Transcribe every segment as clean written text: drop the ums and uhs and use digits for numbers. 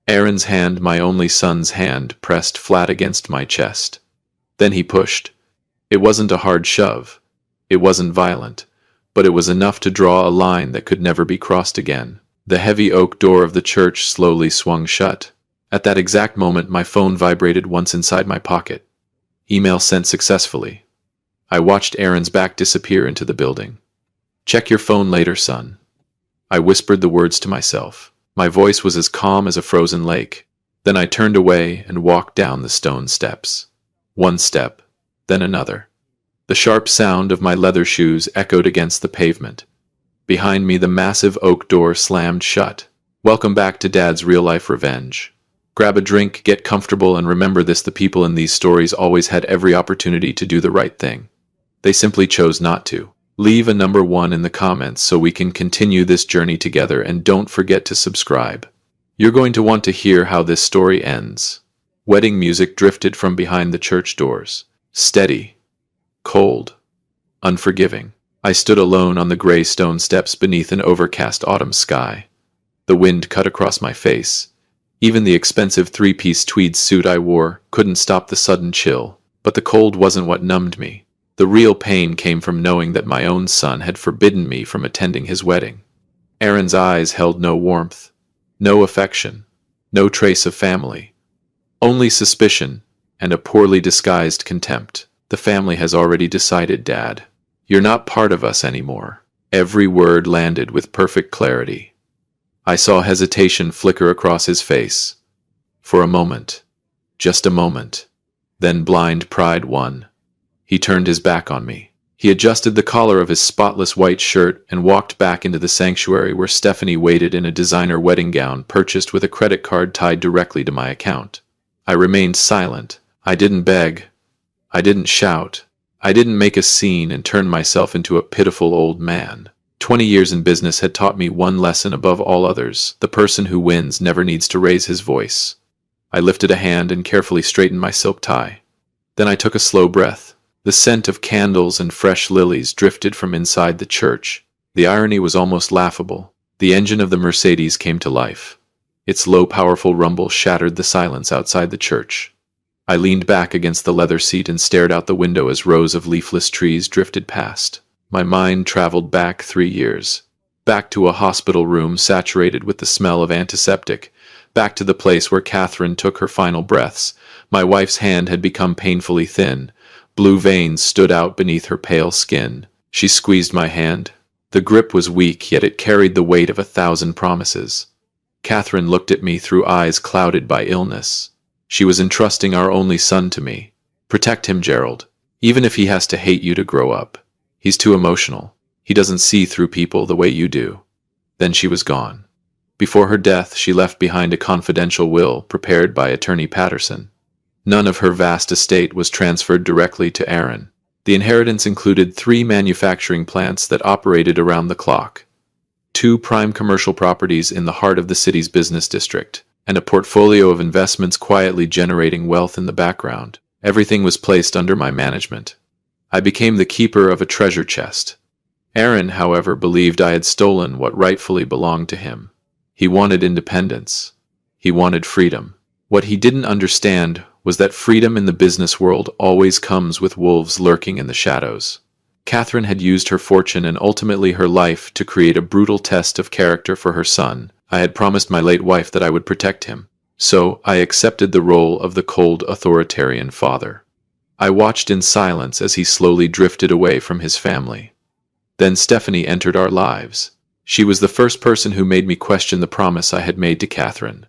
Aaron's hand, my only son's hand, pressed flat against my chest. Then he pushed. It wasn't a hard shove. It wasn't violent. But it was enough to draw a line that could never be crossed again. The heavy oak door of the church slowly swung shut. At that exact moment, my phone vibrated once inside my pocket. Email sent successfully. I watched Aaron's back disappear into the building. "Check your phone later, son." I whispered the words to myself. My voice was as calm as a frozen lake. Then I turned away and walked down the stone steps. One step, then another. The sharp sound of my leather shoes echoed against the pavement. Behind me, the massive oak door slammed shut. Welcome back to Dad's real-life revenge. Grab a drink, get comfortable, and remember this: the people in these stories always had every opportunity to do the right thing. They simply chose not to. Leave a number 1 in the comments so we can continue this journey together, and don't forget to subscribe. You're going to want to hear how this story ends. Wedding music drifted from behind the church doors. Steady. Cold. Unforgiving. I stood alone on the gray stone steps beneath an overcast autumn sky. The wind cut across my face. Even the expensive 3-piece tweed suit I wore couldn't stop the sudden chill. But the cold wasn't what numbed me. The real pain came from knowing that my own son had forbidden me from attending his wedding. Aaron's eyes held no warmth, no affection, no trace of family. Only suspicion and a poorly disguised contempt. "The family has already decided, Dad. You're not part of us anymore." Every word landed with perfect clarity. I saw hesitation flicker across his face. For a moment. Just a moment. Then blind pride won. He turned his back on me. He adjusted the collar of his spotless white shirt and walked back into the sanctuary where Stephanie waited in a designer wedding gown purchased with a credit card tied directly to my account. I remained silent. I didn't beg. I didn't shout. I didn't make a scene and turn myself into a pitiful old man. 20 years in business had taught me one lesson above all others: the person who wins never needs to raise his voice. I lifted a hand and carefully straightened my silk tie. Then I took a slow breath. The scent of candles and fresh lilies drifted from inside the church. The irony was almost laughable. The engine of the Mercedes came to life. Its low, powerful rumble shattered the silence outside the church. I leaned back against the leather seat and stared out the window as rows of leafless trees drifted past. My mind traveled back 3 years. Back to a hospital room saturated with the smell of antiseptic. Back to the place where Catherine took her final breaths. My wife's hand had become painfully thin. Blue veins stood out beneath her pale skin. She squeezed my hand. The grip was weak, yet it carried the weight of 1,000 promises. Catherine looked at me through eyes clouded by illness. She was entrusting our only son to me. "Protect him, Gerald. Even if he has to hate you to grow up. He's too emotional. He doesn't see through people the way you do." Then she was gone. Before her death, she left behind a confidential will prepared by Attorney Patterson. None of her vast estate was transferred directly to Aaron. The inheritance included 3 manufacturing plants that operated around the clock, 2 prime commercial properties in the heart of the city's business district, and a portfolio of investments quietly generating wealth in the background. Everything was placed under my management. I became the keeper of a treasure chest. Aaron, however, believed I had stolen what rightfully belonged to him. He wanted independence. He wanted freedom. What he didn't understand was that freedom in the business world always comes with wolves lurking in the shadows. Catherine had used her fortune and ultimately her life to create a brutal test of character for her son. I had promised my late wife that I would protect him. So I accepted the role of the cold, authoritarian father. I watched in silence as he slowly drifted away from his family. Then Stephanie entered our lives. She was the first person who made me question the promise I had made to Catherine.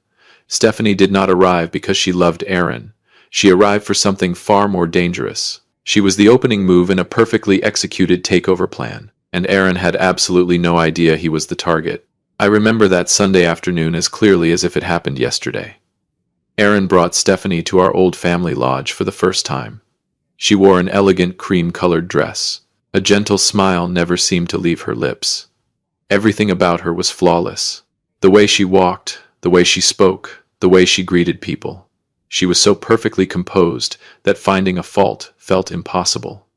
Stephanie did not arrive because she loved Aaron. She arrived for something far more dangerous. She was the opening move in a perfectly executed takeover plan, and Aaron had absolutely no idea he was the target. I remember that Sunday afternoon as clearly as if it happened yesterday. Aaron brought Stephanie to our old family lodge for the first time. She wore an elegant cream-colored dress. A gentle smile never seemed to leave her lips. Everything about her was flawless. The way she walked, the way she spoke, the way she greeted people. She was so perfectly composed that finding a fault felt impossible.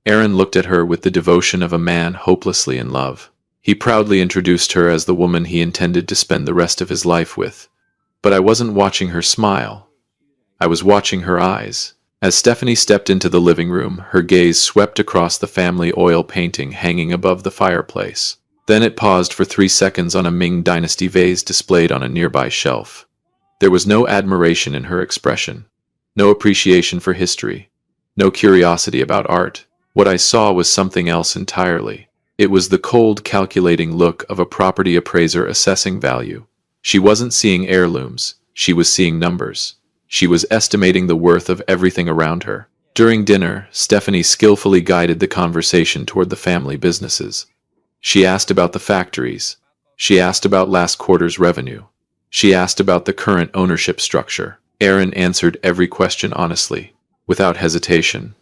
Aaron looked at her with the devotion of a man hopelessly in love. He proudly introduced her as the woman he intended to spend the rest of his life with. But I wasn't watching her smile. I was watching her eyes. As Stephanie stepped into the living room, her gaze swept across the family oil painting hanging above the fireplace. Then it paused for 3 seconds on a Ming Dynasty vase displayed on a nearby shelf. There was no admiration in her expression, no appreciation for history, no curiosity about art. What I saw was something else entirely. It was the cold, calculating look of a property appraiser assessing value. She wasn't seeing heirlooms, she was seeing numbers. She was estimating the worth of everything around her. During dinner, Stephanie skillfully guided the conversation toward the family businesses. She asked about the factories. She asked about last quarter's revenue. She asked about the current ownership structure. Aaron answered every question honestly, without hesitation,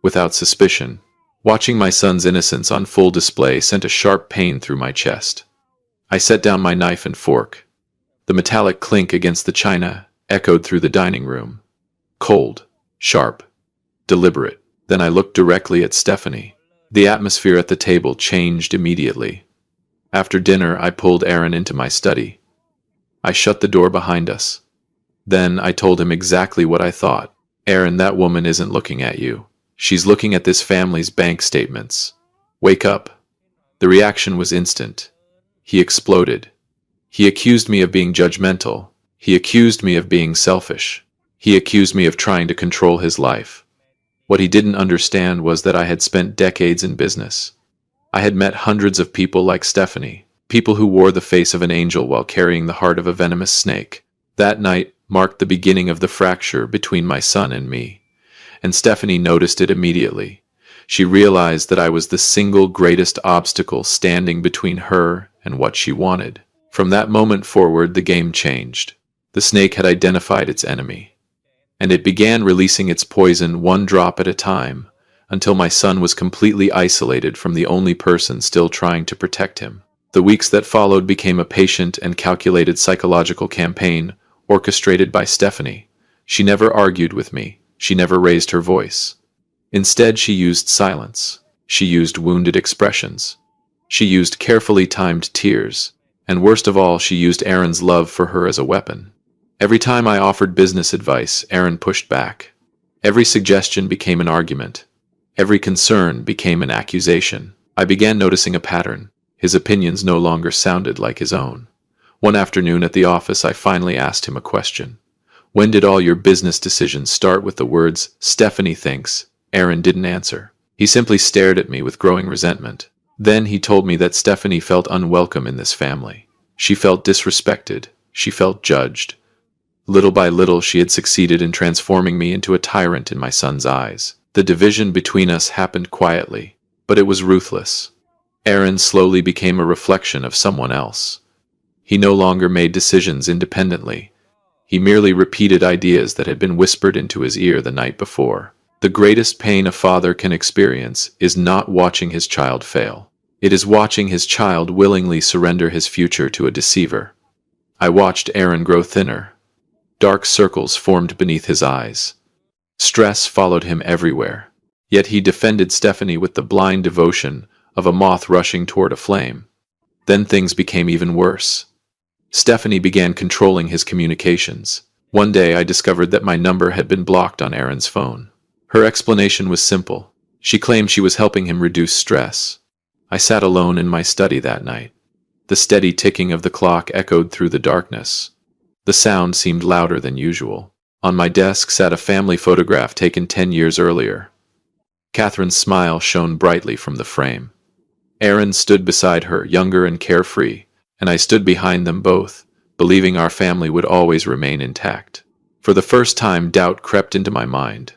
without suspicion. Watching my son's innocence on full display sent a sharp pain through my chest. I set down my knife and fork. The metallic clink against the china echoed through the dining room. Cold, sharp, deliberate. Then I looked directly at Stephanie. The atmosphere at the table changed immediately. After dinner, I pulled Aaron into my study. I shut the door behind us. Then I told him exactly what I thought. Aaron, that woman isn't looking at you. She's looking at this family's bank statements. Wake up. The reaction was instant. He exploded. He accused me of being judgmental. He accused me of being selfish. He accused me of trying to control his life. What he didn't understand was that I had spent decades in business. I had met hundreds of people like Stephanie, people who wore the face of an angel while carrying the heart of a venomous snake. That night marked the beginning of the fracture between my son and me, and Stephanie noticed it immediately. She realized that I was the single greatest obstacle standing between her and what she wanted. From that moment forward, the game changed. The snake had identified its enemy, and it began releasing its poison one drop at a time, until my son was completely isolated from the only person still trying to protect him. The weeks that followed became a patient and calculated psychological campaign orchestrated by Stephanie. She never argued with me. She never raised her voice. Instead, she used silence. She used wounded expressions. She used carefully timed tears. And worst of all, she used Aaron's love for her as a weapon. Every time I offered business advice, Aaron pushed back. Every suggestion became an argument. Every concern became an accusation. I began noticing a pattern. His opinions no longer sounded like his own. One afternoon at the office, I finally asked him a question. When did all your business decisions start with the words, Stephanie thinks? Aaron didn't answer. He simply stared at me with growing resentment. Then he told me that Stephanie felt unwelcome in this family. She felt disrespected. She felt judged. Little by little, she had succeeded in transforming me into a tyrant in my son's eyes. The division between us happened quietly, but it was ruthless. Aaron slowly became a reflection of someone else. He no longer made decisions independently. He merely repeated ideas that had been whispered into his ear the night before. The greatest pain a father can experience is not watching his child fail. It is watching his child willingly surrender his future to a deceiver. I watched Aaron grow thinner. Dark circles formed beneath his eyes. Stress followed him everywhere. Yet he defended Stephanie with the blind devotion of a moth rushing toward a flame. Then things became even worse. Stephanie began controlling his communications. One day I discovered that my number had been blocked on Aaron's phone. Her explanation was simple. She claimed she was helping him reduce stress. I sat alone in my study that night. The steady ticking of the clock echoed through the darkness. The sound seemed louder than usual. On my desk sat a family photograph taken 10 years earlier. Catherine's smile shone brightly from the frame. Aaron stood beside her, younger and carefree, and I stood behind them both, believing our family would always remain intact. For the first time, doubt crept into my mind.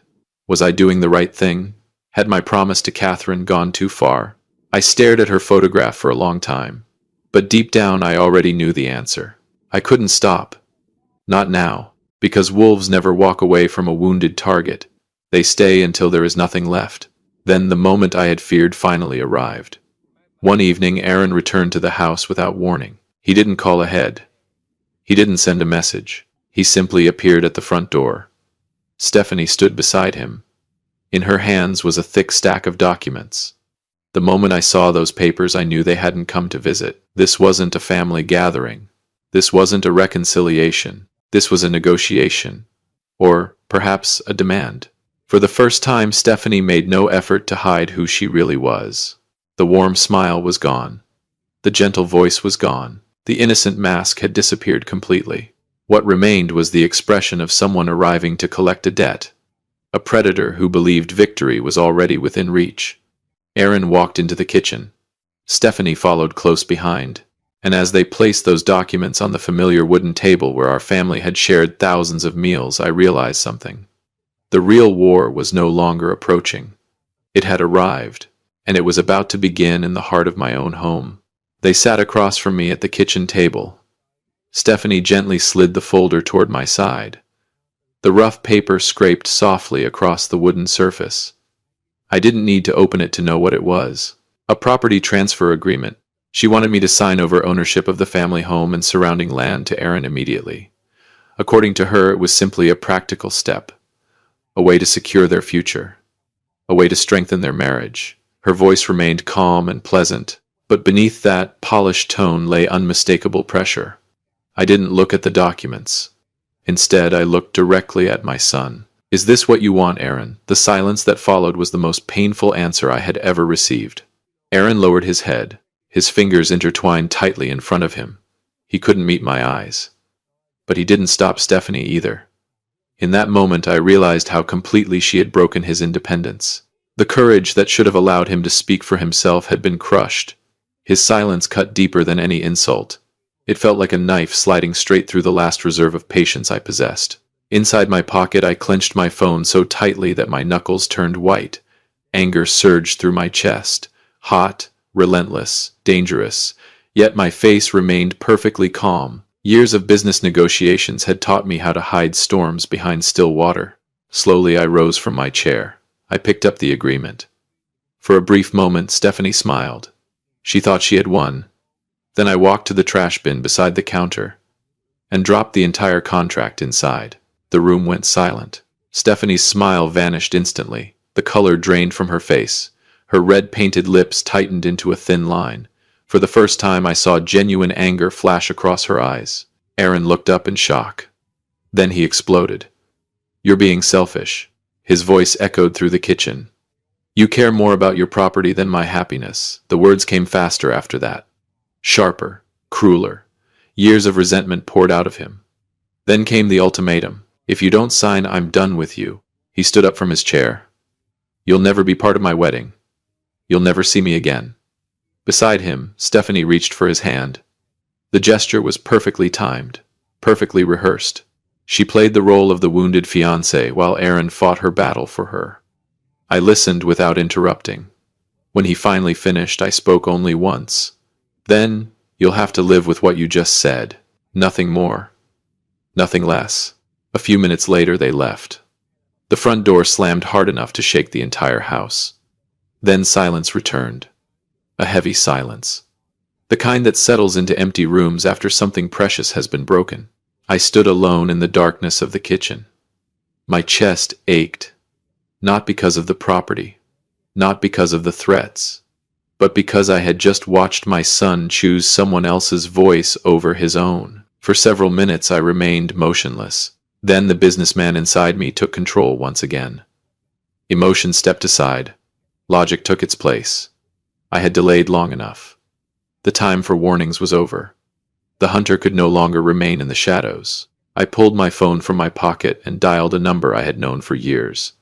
Was I doing the right thing? Had my promise to Catherine gone too far? I stared at her photograph for a long time, but deep down I already knew the answer. I couldn't stop. Not now, because wolves never walk away from a wounded target. They stay until there is nothing left. Then the moment I had feared finally arrived. One evening, Aaron returned to the house without warning. He didn't call ahead. He didn't send a message. He simply appeared at the front door. Stephanie stood beside him. In her hands was a thick stack of documents. The moment I saw those papers, I knew they hadn't come to visit. This wasn't a family gathering. This wasn't a reconciliation. This was a negotiation, or perhaps a demand. For the first time, Stephanie made no effort to hide who she really was. The warm smile was gone. The gentle voice was gone. The innocent mask had disappeared completely. What remained was the expression of someone arriving to collect a debt. A predator who believed victory was already within reach. Aaron walked into the kitchen. Stephanie followed close behind. And as they placed those documents on the familiar wooden table where our family had shared thousands of meals, I realized something. The real war was no longer approaching. It had arrived, and it was about to begin in the heart of my own home. They sat across from me at the kitchen table. Stephanie gently slid the folder toward my side. The rough paper scraped softly across the wooden surface. I didn't need to open it to know what it was. A property transfer agreement. She wanted me to sign over ownership of the family home and surrounding land to Aaron immediately. According to her, it was simply a practical step, a way to secure their future, a way to strengthen their marriage. Her voice remained calm and pleasant, but beneath that polished tone lay unmistakable pressure. I didn't look at the documents. Instead, I looked directly at my son. "Is this what you want, Aaron?" The silence that followed was the most painful answer I had ever received. Aaron lowered his head. His fingers intertwined tightly in front of him. He couldn't meet my eyes. But he didn't stop Stephanie either. In that moment, I realized how completely she had broken his independence. The courage that should have allowed him to speak for himself had been crushed. His silence cut deeper than any insult. It felt like a knife sliding straight through the last reserve of patience I possessed. Inside my pocket, I clenched my phone so tightly that my knuckles turned white. Anger surged through my chest, hot, relentless, dangerous, yet my face remained perfectly calm. Years of business negotiations had taught me how to hide storms behind still water. Slowly I rose from my chair. I picked up the agreement. For a brief moment, Stephanie smiled. She thought she had won. Then I walked to the trash bin beside the counter and dropped the entire contract inside. The room went silent. Stephanie's smile vanished instantly. The color drained from her face. Her red-painted lips tightened into a thin line. For the first time, I saw genuine anger flash across her eyes. Aaron looked up in shock. Then he exploded. "You're being selfish." His voice echoed through the kitchen. "You care more about your property than my happiness." The words came faster after that. Sharper, crueler. Years of resentment poured out of him. Then came the ultimatum. "If you don't sign, I'm done with you." He stood up from his chair. "You'll never be part of my wedding. You'll never see me again." Beside him, Stephanie reached for his hand. The gesture was perfectly timed, perfectly rehearsed. She played the role of the wounded fiancé while Aaron fought her battle for her. I listened without interrupting. When he finally finished, I spoke only once. "Then, you'll have to live with what you just said. Nothing more. Nothing less." A few minutes later, they left. The front door slammed hard enough to shake the entire house. Then silence returned. A heavy silence. The kind that settles into empty rooms after something precious has been broken. I stood alone in the darkness of the kitchen. My chest ached. Not because of the property. Not because of the threats. But because I had just watched my son choose someone else's voice over his own. For several minutes I remained motionless. Then the businessman inside me took control once again. Emotion stepped aside. Logic took its place. I had delayed long enough. The time for warnings was over. The hunter could no longer remain in the shadows. I pulled my phone from my pocket and dialed a number I had known for years.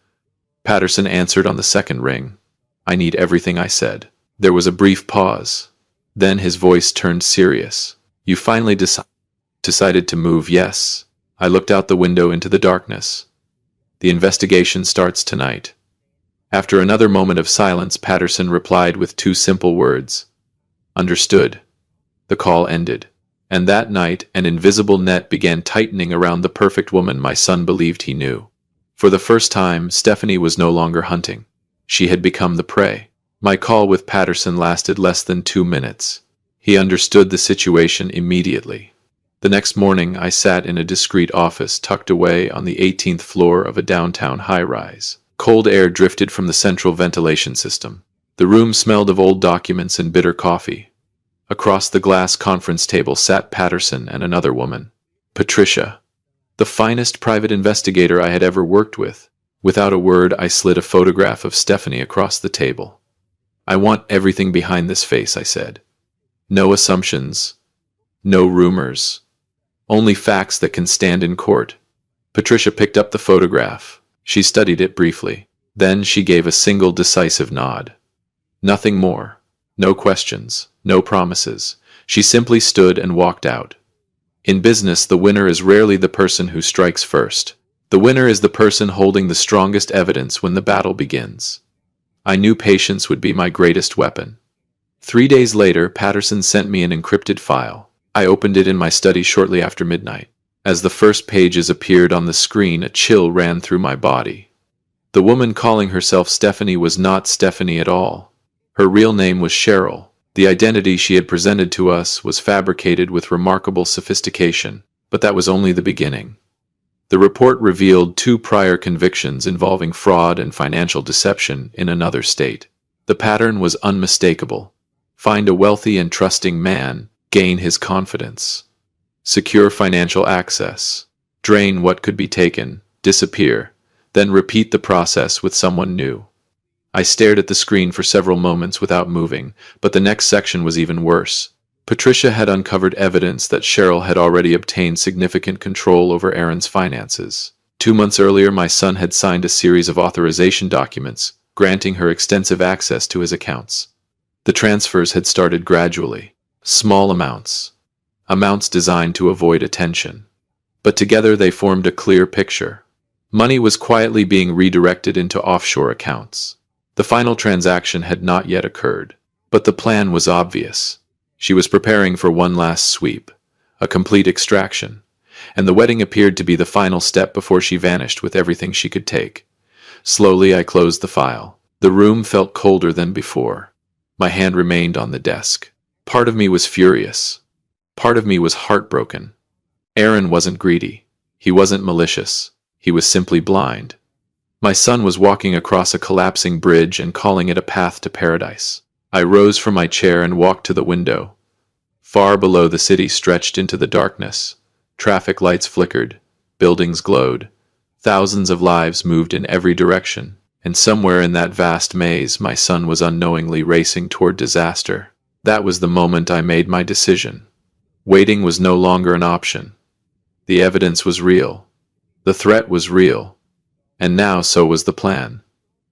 Patterson answered on the second ring. "I need everything I said." There was a brief pause. Then his voice turned serious. "You finally decided to move, yes?" I looked out the window into the darkness. "The investigation starts tonight." After another moment of silence, Patterson replied with two simple words. "Understood." The call ended. And that night, an invisible net began tightening around the perfect woman my son believed he knew. For the first time, Stephanie was no longer hunting. She had become the prey. My call with Patterson lasted less than 2 minutes. He understood the situation immediately. The next morning, I sat in a discreet office tucked away on the 18th floor of a downtown high-rise. Cold air drifted from the central ventilation system. The room smelled of old documents and bitter coffee. Across the glass conference table sat Patterson and another woman, Patricia. The finest private investigator I had ever worked with. Without a word, I slid a photograph of Stephanie across the table. I want everything behind this face, I said. No assumptions. No rumors. Only facts that can stand in court. Patricia picked up the photograph. She studied it briefly. Then she gave a single decisive nod. Nothing more. No questions. No promises. She simply stood and walked out. In business, the winner is rarely the person who strikes first. The winner is the person holding the strongest evidence when the battle begins. I knew patience would be my greatest weapon. 3 days later, Patterson sent me an encrypted file. I opened it in my study shortly after midnight. As the first pages appeared on the screen, a chill ran through my body. The woman calling herself Stephanie was not Stephanie at all. Her real name was Cheryl. The identity she had presented to us was fabricated with remarkable sophistication, but that was only the beginning. The report revealed 2 prior convictions involving fraud and financial deception in another state. The pattern was unmistakable. Find a wealthy and trusting man, gain his confidence. Secure financial access. Drain what could be taken, disappear, then repeat the process with someone new. I stared at the screen for several moments without moving, but the next section was even worse. Patricia had uncovered evidence that Cheryl had already obtained significant control over Aaron's finances. 2 months earlier, my son had signed a series of authorization documents, granting her extensive access to his accounts. The transfers had started gradually. Small amounts. Amounts designed to avoid attention. But together they formed a clear picture. Money was quietly being redirected into offshore accounts. The final transaction had not yet occurred, but the plan was obvious. She was preparing for one last sweep, a complete extraction, and the wedding appeared to be the final step before she vanished with everything she could take. Slowly I closed the file. The room felt colder than before. My hand remained on the desk. Part of me was furious. Part of me was heartbroken. Aaron wasn't greedy. He wasn't malicious. He was simply blind. My son was walking across a collapsing bridge and calling it a path to paradise. I rose from my chair and walked to the window. Far below, the city stretched into the darkness. Traffic lights flickered. Buildings glowed. Thousands of lives moved in every direction. And somewhere in that vast maze, my son was unknowingly racing toward disaster. That was the moment I made my decision. Waiting was no longer an option. The evidence was real. The threat was real. And now so was the plan.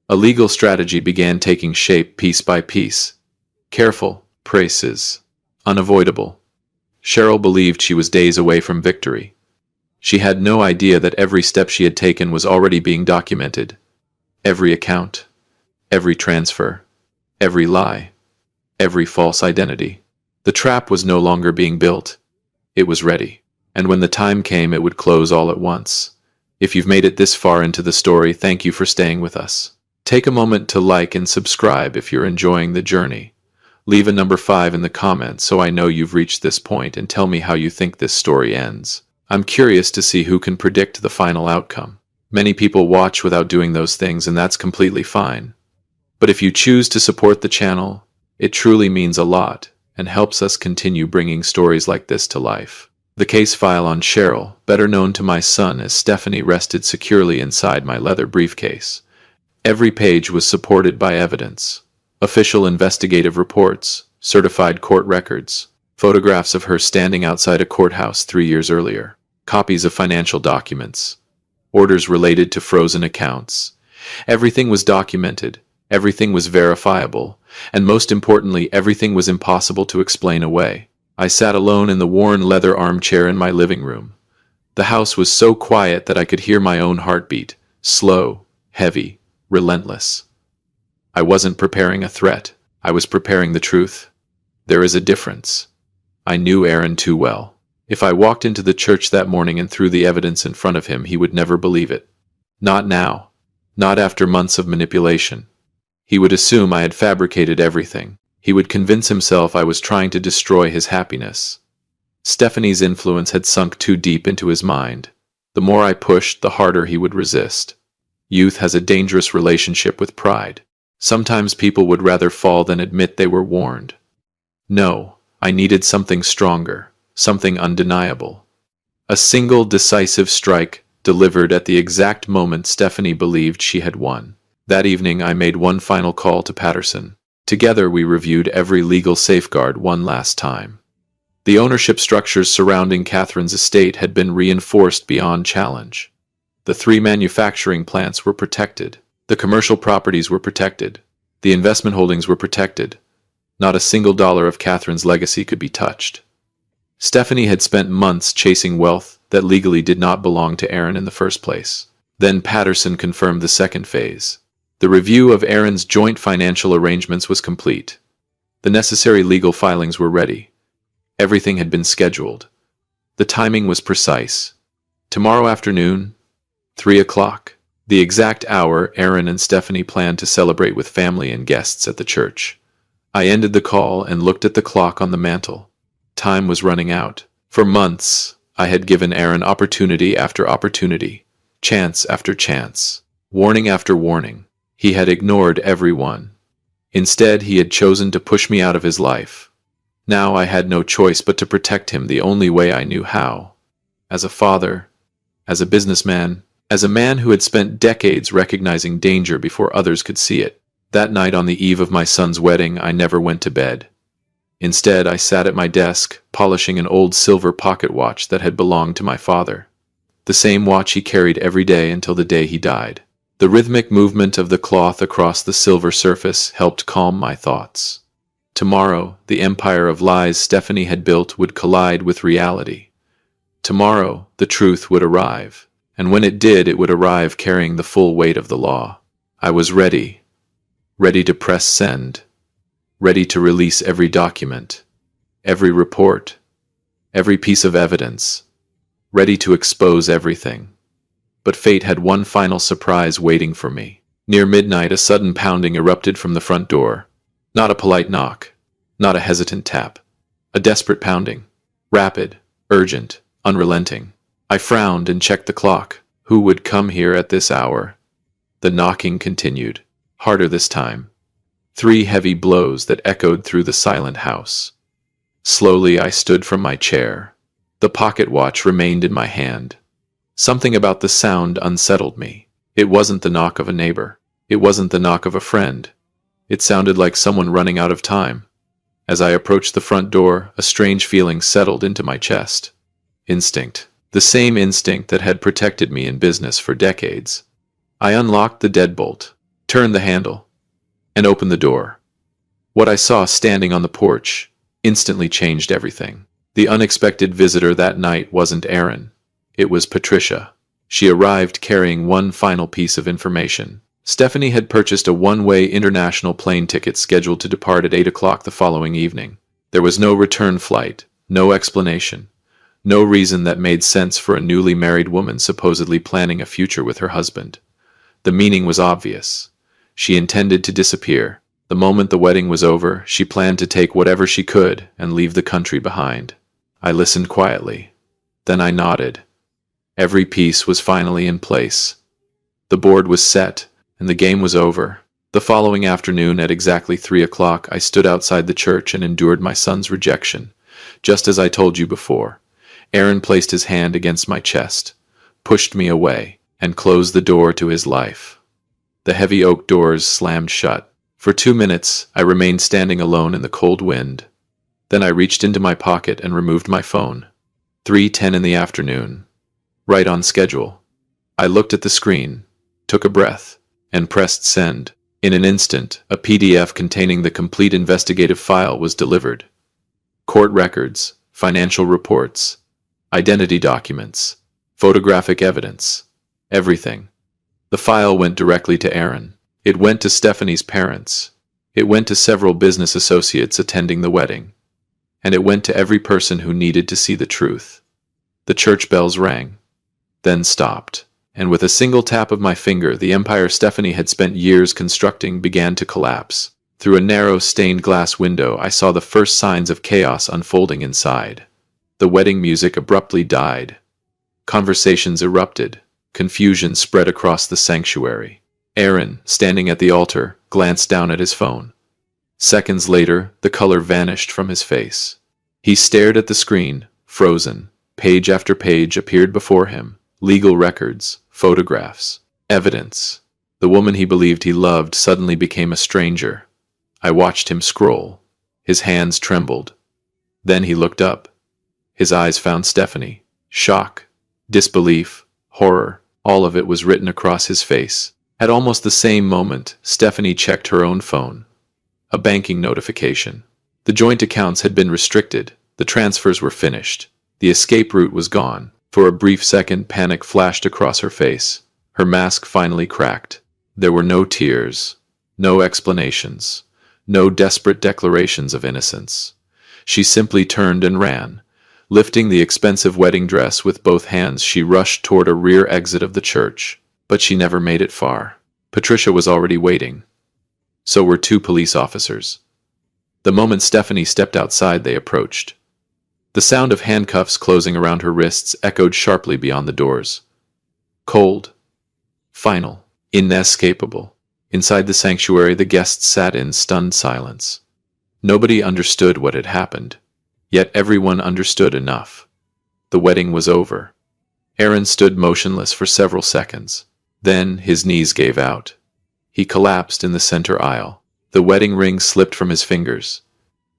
A legal strategy began taking shape piece by piece. Careful, precise, unavoidable. Cheryl believed she was days away from victory. She had no idea that every step she had taken was already being documented. Every account, every transfer, every lie, every false identity. The trap was no longer being built. It was ready. And when the time came, it would close all at once. If you've made it this far into the story, thank you for staying with us. Take a moment to like and subscribe if you're enjoying the journey. Leave a number 5 in the comments so I know you've reached this point, and tell me how you think this story ends. I'm curious to see who can predict the final outcome. Many people watch without doing those things, and that's completely fine. But if you choose to support the channel, it truly means a lot and helps us continue bringing stories like this to life. The case file on Cheryl, better known to my son as Stephanie, rested securely inside my leather briefcase. Every page was supported by evidence. Official investigative reports, certified court records, photographs of her standing outside a courthouse 3 years earlier, copies of financial documents, orders related to frozen accounts. Everything was documented, everything was verifiable, and most importantly, everything was impossible to explain away. I sat alone in the worn leather armchair in my living room. The house was so quiet that I could hear my own heartbeat, slow, heavy, relentless. I wasn't preparing a threat. I was preparing the truth. There is a difference. I knew Aaron too well. If I walked into the church that morning and threw the evidence in front of him, he would never believe it. Not now. Not after months of manipulation. He would assume I had fabricated everything. He would convince himself I was trying to destroy his happiness. Stephanie's influence had sunk too deep into his mind. The more I pushed, the harder he would resist. Youth has a dangerous relationship with pride. Sometimes people would rather fall than admit they were warned. No, I needed something stronger, something undeniable. A single decisive strike delivered at the exact moment Stephanie believed she had won. That evening I made one final call to Patterson. Together we reviewed every legal safeguard one last time. The ownership structures surrounding Catherine's estate had been reinforced beyond challenge. The 3 manufacturing plants were protected. The commercial properties were protected. The investment holdings were protected. Not a single dollar of Catherine's legacy could be touched. Stephanie had spent months chasing wealth that legally did not belong to Aaron in the first place. Then Patterson confirmed the second phase. The review of Aaron's joint financial arrangements was complete. The necessary legal filings were ready. Everything had been scheduled. The timing was precise. Tomorrow afternoon, 3 o'clock. The exact hour Aaron and Stephanie planned to celebrate with family and guests at the church. I ended the call and looked at the clock on the mantel. Time was running out. For months, I had given Aaron opportunity after opportunity, chance after chance, warning after warning. He had ignored everyone. Instead, he had chosen to push me out of his life. Now I had no choice but to protect him the only way I knew how. As a father, as a businessman, as a man who had spent decades recognizing danger before others could see it. That night on the eve of my son's wedding, I never went to bed. Instead, I sat at my desk, polishing an old silver pocket watch that had belonged to my father. The same watch he carried every day until the day he died. The rhythmic movement of the cloth across the silver surface helped calm my thoughts. Tomorrow, the empire of lies Stephanie had built would collide with reality. Tomorrow, the truth would arrive, and when it did, it would arrive carrying the full weight of the law. I was ready. Ready to press send. Ready to release every document, every report, every piece of evidence. Ready to expose everything. But fate had one final surprise waiting for me. Near midnight, a sudden pounding erupted from the front door. Not a polite knock, not a hesitant tap. A desperate pounding. Rapid, urgent, unrelenting. I frowned and checked the clock. Who would come here at this hour? The knocking continued, harder this time. 3 heavy blows that echoed through the silent house. Slowly, I stood from my chair. The pocket watch remained in my hand. Something about the sound unsettled me. It wasn't the knock of a neighbor. It wasn't the knock of a friend. It sounded like someone running out of time. As I approached the front door, a strange feeling settled into my chest. Instinct. The same instinct that had protected me in business for decades. I unlocked the deadbolt, turned the handle, and opened the door. What I saw standing on the porch instantly changed everything. The unexpected visitor that night wasn't Aaron. It was Patricia. She arrived carrying one final piece of information. Stephanie had purchased a one-way international plane ticket scheduled to depart at 8 o'clock the following evening. There was no return flight, no explanation, no reason that made sense for a newly married woman supposedly planning a future with her husband. The meaning was obvious. She intended to disappear. The moment the wedding was over, she planned to take whatever she could and leave the country behind. I listened quietly. Then I nodded. Every piece was finally in place. The board was set, and the game was over. The following afternoon at exactly 3 o'clock, I stood outside the church and endured my son's rejection. Just as I told you before, Aaron placed his hand against my chest, pushed me away, and closed the door to his life. The heavy oak doors slammed shut. For 2 minutes, I remained standing alone in the cold wind. Then I reached into my pocket and removed my phone. 3:10 in the afternoon. Right on schedule. I looked at the screen, took a breath, and pressed send. In an instant, a PDF containing the complete investigative file was delivered. Court records, financial reports, identity documents, photographic evidence, everything. The file went directly to Aaron. It went to Stephanie's parents. It went to several business associates attending the wedding. And it went to every person who needed to see the truth. The church bells rang, then stopped, and with a single tap of my finger, the empire Stephanie had spent years constructing began to collapse. Through a narrow stained glass window, I saw the first signs of chaos unfolding inside. The wedding music abruptly died. Conversations erupted. Confusion spread across the sanctuary. Aaron, standing at the altar, glanced down at his phone. Seconds later, the color vanished from his face. He stared at the screen, frozen. Page after page appeared before him. Legal records, photographs, evidence. The woman he believed he loved suddenly became a stranger. I watched him scroll. His hands trembled. Then he looked up. His eyes found Stephanie. Shock, disbelief, horror, all of it was written across his face. At almost the same moment, Stephanie checked her own phone. A banking notification. The joint accounts had been restricted. The transfers were finished. The escape route was gone. For a brief second, panic flashed across her face. Her mask finally cracked. There were no tears, no explanations, no desperate declarations of innocence. She simply turned and ran. Lifting the expensive wedding dress with both hands, she rushed toward a rear exit of the church. But she never made it far. Patricia was already waiting. So were two police officers. The moment Stephanie stepped outside, they approached. The sound of handcuffs closing around her wrists echoed sharply beyond the doors. Cold. Final. Inescapable. Inside the sanctuary, the guests sat in stunned silence. Nobody understood what had happened. Yet everyone understood enough. The wedding was over. Aaron stood motionless for several seconds. Then his knees gave out. He collapsed in the center aisle. The wedding ring slipped from his fingers.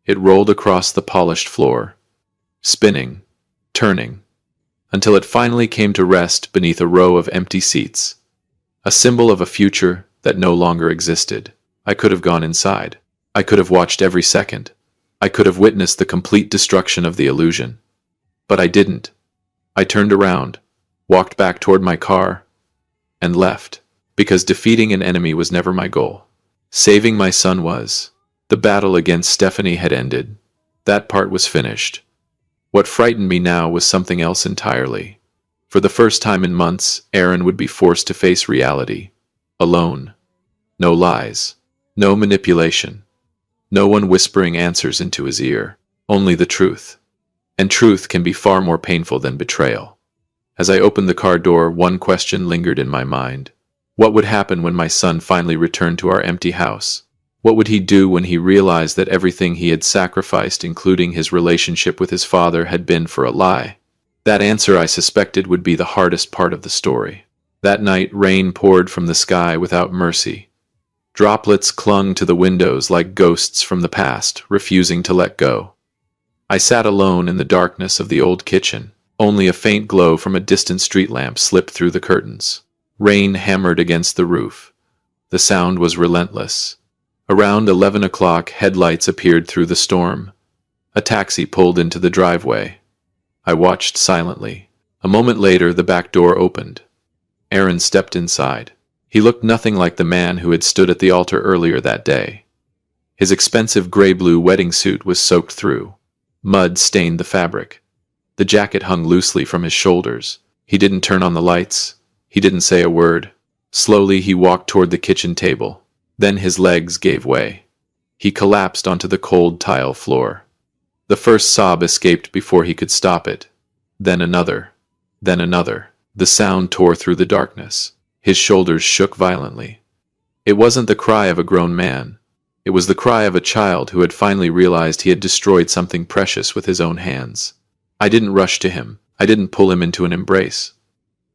It rolled across the polished floor, spinning, turning, until it finally came to rest beneath a row of empty seats, a symbol of a future that no longer existed. I could have gone inside. I could have watched every second. I could have witnessed the complete destruction of the illusion. But I didn't. I turned around, walked back toward my car, and left, because defeating an enemy was never my goal. Saving my son was. The battle against Stephanie had ended. That part was finished. What frightened me now was something else entirely. For the first time in months, Aaron would be forced to face reality. Alone. No lies. No manipulation. No one whispering answers into his ear. Only the truth. And truth can be far more painful than betrayal. As I opened the car door, one question lingered in my mind. What would happen when my son finally returned to our empty house? What would he do when he realized that everything he had sacrificed, including his relationship with his father, had been for a lie? That answer, I suspected, would be the hardest part of the story. That night, rain poured from the sky without mercy. Droplets clung to the windows like ghosts from the past, refusing to let go. I sat alone in the darkness of the old kitchen. Only a faint glow from a distant street lamp slipped through the curtains. Rain hammered against the roof. The sound was relentless. Around 11 o'clock, headlights appeared through the storm. A taxi pulled into the driveway. I watched silently. A moment later, the back door opened. Aaron stepped inside. He looked nothing like the man who had stood at the altar earlier that day. His expensive gray-blue wedding suit was soaked through. Mud stained the fabric. The jacket hung loosely from his shoulders. He didn't turn on the lights. He didn't say a word. Slowly, he walked toward the kitchen table. Then his legs gave way. He collapsed onto the cold tile floor. The first sob escaped before he could stop it. Then another. Then another. The sound tore through the darkness. His shoulders shook violently. It wasn't the cry of a grown man. It was the cry of a child who had finally realized he had destroyed something precious with his own hands. I didn't rush to him. I didn't pull him into an embrace.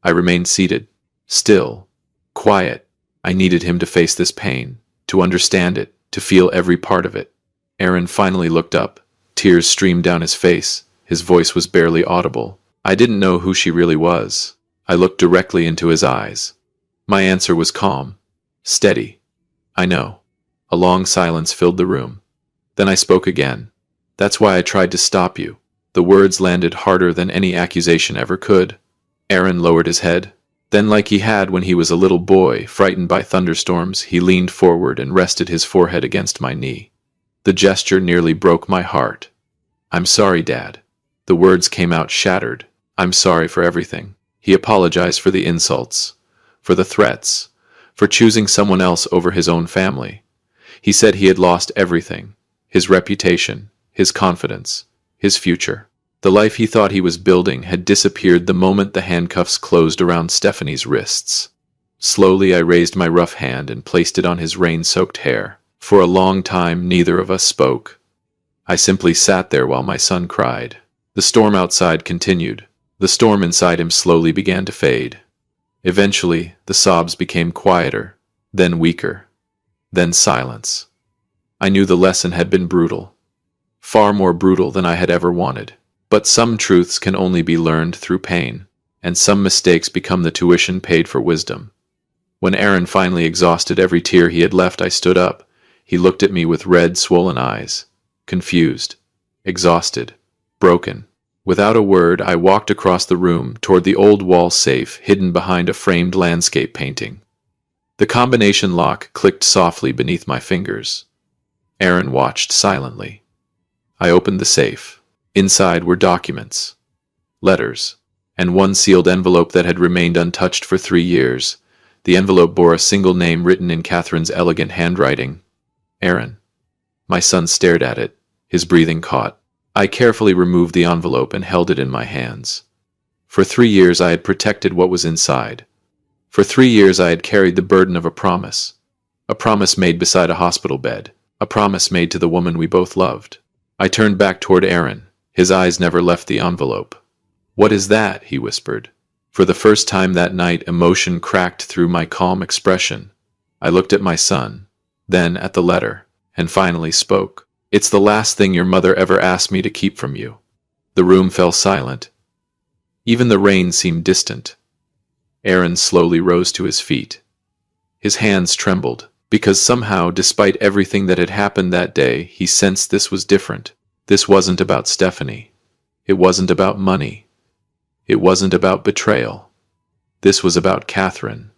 I remained seated, still, quiet. I needed him to face this pain, to understand it, to feel every part of it. Aaron finally looked up. Tears streamed down his face. His voice was barely audible. I didn't know who she really was. I looked directly into his eyes. My answer was calm, steady. I know. A long silence filled the room. Then I spoke again. That's why I tried to stop you. The words landed harder than any accusation ever could. Aaron lowered his head. Then, like he had when he was a little boy, frightened by thunderstorms, he leaned forward and rested his forehead against my knee. The gesture nearly broke my heart. I'm sorry, Dad. The words came out shattered. I'm sorry for everything. He apologized for the insults, for the threats, for choosing someone else over his own family. He said he had lost everything, his reputation, his confidence, his future. The life he thought he was building had disappeared the moment the handcuffs closed around Stephanie's wrists. Slowly I raised my rough hand and placed it on his rain-soaked hair. For a long time, neither of us spoke. I simply sat there while my son cried. The storm outside continued. The storm inside him slowly began to fade. Eventually, the sobs became quieter, then weaker, then silence. I knew the lesson had been brutal, far more brutal than I had ever wanted. But some truths can only be learned through pain, and some mistakes become the tuition paid for wisdom. When Aaron finally exhausted every tear he had left, I stood up. He looked at me with red, swollen eyes, confused, exhausted, broken. Without a word, I walked across the room toward the old wall safe hidden behind a framed landscape painting. The combination lock clicked softly beneath my fingers. Aaron watched silently. I opened the safe. Inside were documents, letters, and one sealed envelope that had remained untouched for 3 years. The envelope bore a single name written in Catherine's elegant handwriting. Aaron. My son stared at it, his breathing caught. I carefully removed the envelope and held it in my hands. For 3 years I had protected what was inside. For 3 years I had carried the burden of a promise made beside a hospital bed, a promise made to the woman we both loved. I turned back toward Aaron. His eyes never left the envelope. "What is that?" he whispered. For the first time that night, emotion cracked through my calm expression. I looked at my son, then at the letter, and finally spoke. "It's the last thing your mother ever asked me to keep from you." The room fell silent. Even the rain seemed distant. Aaron slowly rose to his feet. His hands trembled, because somehow, despite everything that had happened that day, he sensed this was different. This wasn't about Stephanie. It wasn't about money. It wasn't about betrayal. This was about Catherine,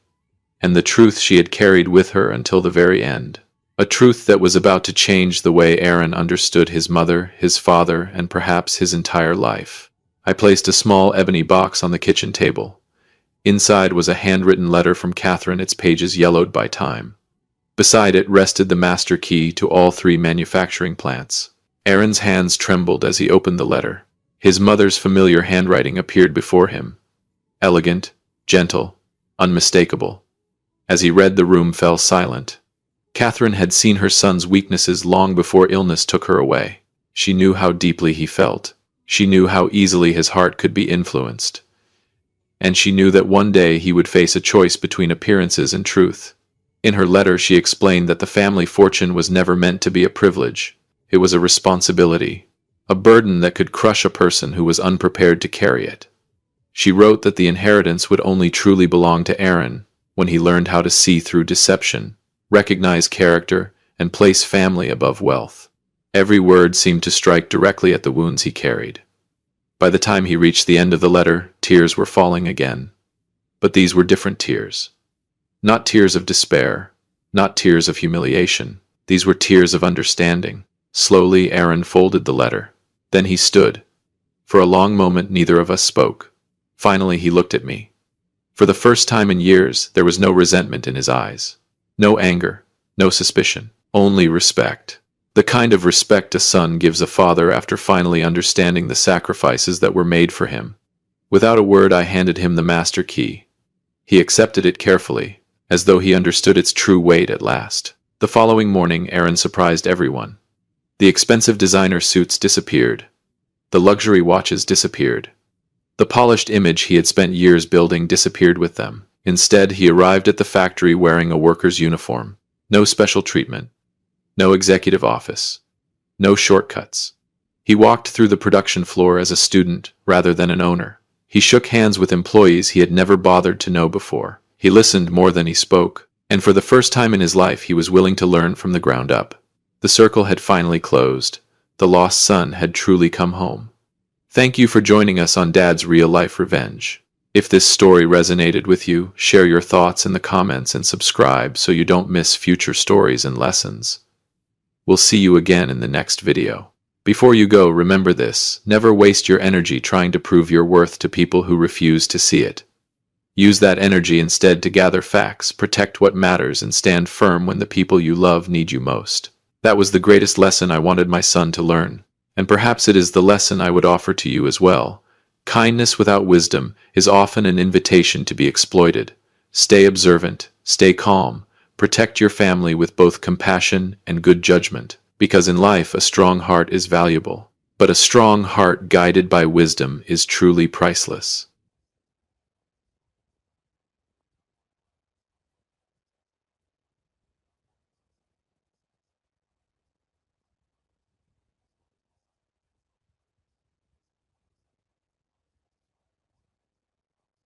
and the truth she had carried with her until the very end. A truth that was about to change the way Aaron understood his mother, his father, and perhaps his entire life. I placed a small ebony box on the kitchen table. Inside was a handwritten letter from Catherine, its pages yellowed by time. Beside it rested the master key to all 3 manufacturing plants. Aaron's hands trembled as he opened the letter. His mother's familiar handwriting appeared before him. Elegant, gentle, unmistakable. As he read, the room fell silent. Catherine had seen her son's weaknesses long before illness took her away. She knew how deeply he felt. She knew how easily his heart could be influenced. And she knew that one day he would face a choice between appearances and truth. In her letter, she explained that the family fortune was never meant to be a privilege. It was a responsibility, a burden that could crush a person who was unprepared to carry it. She wrote that the inheritance would only truly belong to Aaron when he learned how to see through deception, recognize character, and place family above wealth. Every word seemed to strike directly at the wounds he carried. By the time he reached the end of the letter, tears were falling again. But these were different tears. Not tears of despair, not tears of humiliation. These were tears of understanding. Slowly, Aaron folded the letter. Then he stood. For a long moment, neither of us spoke. Finally, he looked at me. For the first time in years, there was no resentment in his eyes. No anger, no suspicion, only respect. The kind of respect a son gives a father after finally understanding the sacrifices that were made for him. Without a word, I handed him the master key. He accepted it carefully, as though he understood its true weight at last. The following morning, Aaron surprised everyone. The expensive designer suits disappeared. The luxury watches disappeared. The polished image he had spent years building disappeared with them. Instead, he arrived at the factory wearing a worker's uniform. No special treatment. No executive office. No shortcuts. He walked through the production floor as a student rather than an owner. He shook hands with employees he had never bothered to know before. He listened more than he spoke, and for the first time in his life he was willing to learn from the ground up. The circle had finally closed. The lost son had truly come home. Thank you for joining us on Dad's Real-Life Revenge. If this story resonated with you, share your thoughts in the comments and subscribe so you don't miss future stories and lessons. We'll see you again in the next video. Before you go, remember this: never waste your energy trying to prove your worth to people who refuse to see it. Use that energy instead to gather facts, protect what matters, and stand firm when the people you love need you most. That was the greatest lesson I wanted my son to learn, and perhaps it is the lesson I would offer to you as well. Kindness without wisdom is often an invitation to be exploited. Stay observant, stay calm, protect your family with both compassion and good judgment, because in life a strong heart is valuable. But a strong heart guided by wisdom is truly priceless.